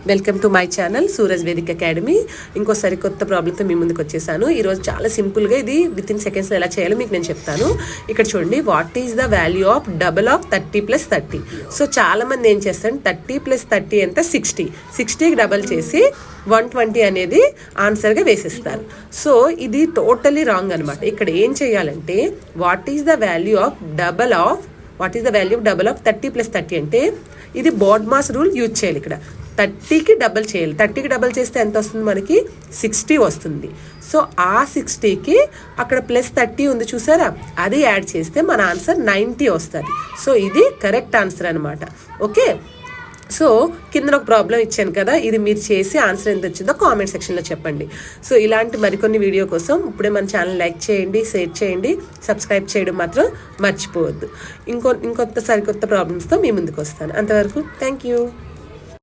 Welcome to my channel Suraj Vedic academy. ఇంకో సరికొత్త ప్రాబ్లంతో మీ ముందుకు వచ్చేసాను. ఈరోజు చాలా సింపుల్గా ఇది విత్ ఇన్ సెకండ్స్లో ఎలా చేయాలో మీకు నేను చెప్తాను. ఇక్కడ చూడండి, what is the value of double of 30 + 30. So చాలామంది ఏం చేస్తారు, 30 + 30 ఎంత 60, 60కి డబల్ చేసి 120 అనేది ఆన్సర్గా వేసేస్తారు. సో ఇది టోటలీ రాంగ్ అనమాట. ఇక్కడ ఏం చేయాలంటే what is the value of double of 30 + 30 అంటే ఇది బోర్డ్మాస్ రూల్ యూజ్ చేయాలి. ఇక్కడ 30కి డబల్ చేయాలి. 30కి డబల్ చేస్తే ఎంత వస్తుంది, మనకి 60 వస్తుంది. సో ఆ 60కి అక్కడ +30 ఉంది చూసారా, అది యాడ్ చేస్తే మన ఆన్సర్ 90 వస్తుంది. సో ఇది కరెక్ట్ ఆన్సర్ అనమాట. ఓకే, సో కింద ఒక ప్రాబ్లం ఇచ్చాను కదా, ఇది మీరు చేసి ఆన్సర్ ఎంత వచ్చిందో కామెంట్ సెక్షన్లో చెప్పండి. సో ఇలాంటి మరికొన్ని వీడియో కోసం ఇప్పుడే మన ఛానల్ లైక్ చేయండి, షేర్ చేయండి, సబ్స్క్రైబ్ చేయడం మాత్రం మర్చిపోవద్దు. ఇంకొత్త సరికొత్త ప్రాబ్లమ్స్తో మీ ముందుకు వస్తాను. అంతవరకు థ్యాంక్ యూ.